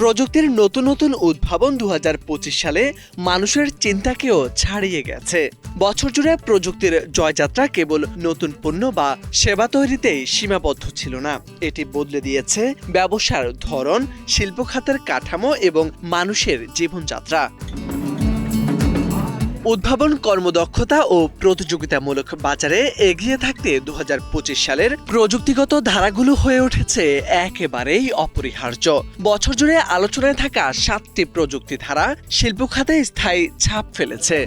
প্রযুক্তির নতুন নতুন উদ্ভাবন ২০২৫ সালে মানুষের চিন্তাকেও ছাড়িয়ে গেছে। বছর জুড়ে প্রযুক্তির জয়যাত্রা কেবল নতুন পণ্য বা সেবা তৈরিতেই সীমাবদ্ধ ছিল না, এটি বদলে দিয়েছে ব্যবসার ধরন, শিল্প খাতের কাঠামো এবং মানুষের জীবনযাত্রা। উদ্ভাবন, কর্মদক্ষতা ও প্রতিযোগিতামূলক বাজারে এগিয়ে থাকতে ২০২৫ সালের প্রযুক্তিগত ধারাগুলো হয়ে উঠেছে একেবারেই অপরিহার্য। বছর জুড়ে আলোচনায় থাকা ৭টি প্রযুক্তি ধারা শিল্প খাতে স্থায়ী ছাপ ফেলেছে।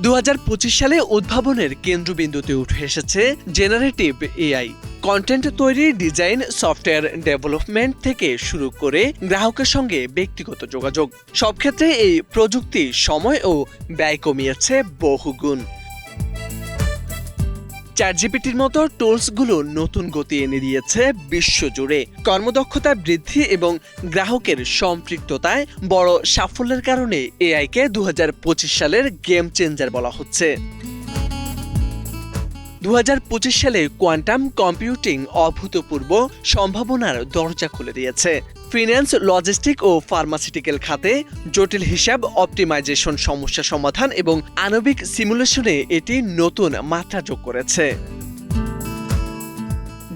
২০২৫ সালে উদ্ভাবনের কেন্দ্রবিন্দুতে উঠে এসেছে জেনারেটিভ এআই। কন্টেন্ট তৈরি, ডিজাইন, সফটওয়্যার ডেভেলপমেন্ট থেকে শুরু করে গ্রাহকের সঙ্গে ব্যক্তিগত যোগাযোগ, সব ক্ষেত্রে এই প্রযুক্তি সময় ও ব্যয় কমিয়েছে বহুগুণ। চ্যাটজিপিটির মতো টুলসগুলো নতুন গতি এনে দিয়েছে বিশ্বজুড়ে। কর্মদক্ষতা বৃদ্ধি এবং গ্রাহকের সম্পৃক্ততায় বড় সাফল্যের কারণে এআইকে ২০২৫ সালের গেম চেঞ্জার বলা হচ্ছে। ২০২৫ সালে কোয়ান্টাম কম্পিউটিং অভূতপূর্ব সম্ভাবনার দরজা খুলে দিয়েছে। ফিন্যান্স, লজিস্টিক ও ফার্মাসিউটিক্যাল খাতে জটিল হিসাব, অপটিমাইজেশন, সমস্যা সমাধান এবং আণবিক সিমুলেশনে এটি নতুন মাত্রা যোগ করেছে।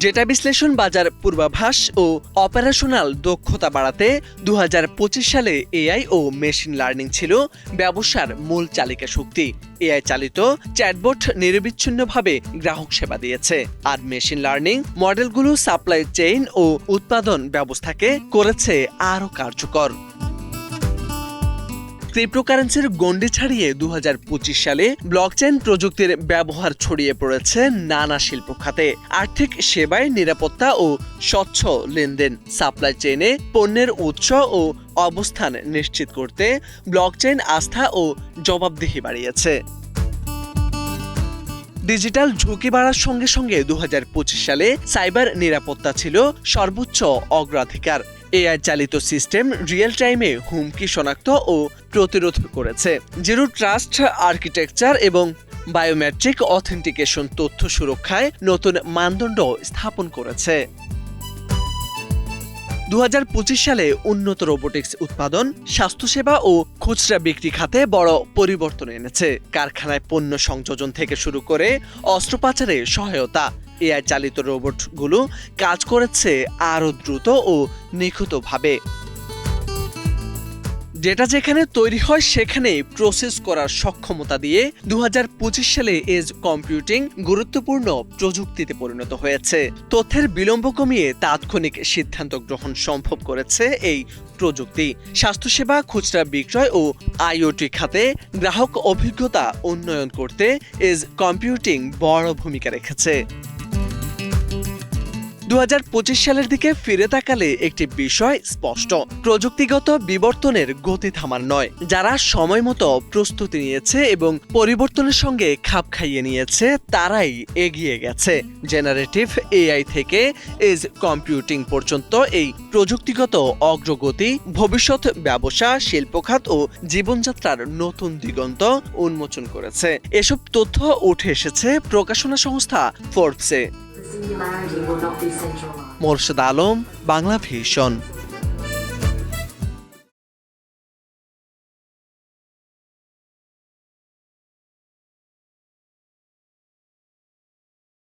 ডেটা বিশ্লেষণ, বাজার পূর্বাভাস ও অপারেশনাল দক্ষতা বাড়াতে ২০২৫ সালে এআই ও মেশিন লার্নিং ছিল ব্যবসার মূল চালিকা শক্তি। এআই চালিত চ্যাটবট নিরবিচ্ছিন্নভাবে গ্রাহক সেবা দিয়েছে, আর মেশিন লার্নিং মডেলগুলো সাপ্লাই চেইন ও উৎপাদন ব্যবস্থাকে করেছে আরও কার্যকর। ক্রিপ্টোকারেন্সির গণ্ডি ছাড়িয়ে ২০২৫ সালে ব্লকচেইন প্রযুক্তির ব্যবহার ছড়িয়ে পড়েছে নানা শিল্প খাতে। আর্থিক সেবায় নিরাপত্তা ও স্বচ্ছ লেনদেন, সাপ্লাই চেইনে পণ্যের উৎস ও অবস্থান নিশ্চিত করতে ব্লকচেইন আস্থা ও জবাবদিহি বাড়িয়েছে। ডিজিটাল ঝুঁকি বাড়ার সঙ্গে সঙ্গে ২০২৫ সালে সাইবার নিরাপত্তা ছিল সর্বোচ্চ অগ্রাধিকার। এআই চালিত সিস্টেম রিয়েল টাইমে হুমকি শনাক্ত ও প্রতিরোধ করেছে। জিরো ট্রাস্ট আর্কিটেকচার এবং বায়োমেট্রিক অথেন্টিকেশন তথ্য সুরক্ষায় নতুন মানদণ্ড স্থাপন করেছে। ২০২৫ সালে উন্নত রোবোটিক্স উৎপাদন, স্বাস্থ্যসেবা ও খুচরা বিক্রি খাতে বড় পরিবর্তন এনেছে। কারখানায় পণ্য সংযোজন থেকে শুরু করে অস্ত্র পাচারে সহায়তা, এআই চালিত রোবটগুলো কাজ করেছে আরও দ্রুত ও নিখুঁতভাবে। ডেটা যেখানে তৈরি হয় সেখানেই প্রসেস করার সক্ষমতা দিয়ে ২০২৫ সালে এজ কম্পিউটিং গুরুত্বপূর্ণ প্রযুক্তিতে পরিণত হয়েছে। তথ্যের বিলম্ব কমিয়ে তাৎক্ষণিক সিদ্ধান্ত গ্রহণ সম্ভব করেছে এই প্রযুক্তি। স্বাস্থ্যসেবা, খুচরা বিক্রয় ও আইওটি খাতে গ্রাহক অভিজ্ঞতা উন্নয়ন করতে এজ কম্পিউটিং বড় ভূমিকা রেখেছে। ২০২৫ সালের দিকে ফিরে তাকালে একটি বিষয় স্পষ্ট, প্রযুক্তিগত বিবর্তনের গতি থামার নয়। যারা সময় মতো প্রস্তুতি নিয়েছে এবং পরিবর্তনের সঙ্গে খাপ খাইয়ে নিয়েছে তারাই এগিয়ে গেছে। জেনারেটিভ এআই থেকে এজ কম্পিউটিং পর্যন্ত এই প্রযুক্তিগত অগ্রগতি ভবিষ্যৎ ব্যবসা, শিল্প খাত ও জীবনযাত্রার নতুন দিগন্ত উন্মোচন করেছে। এসব তথ্য উঠে এসেছে প্রকাশনা সংস্থা ফোর্বসে। মোরশেদ আলম, বাংলা ভিশন।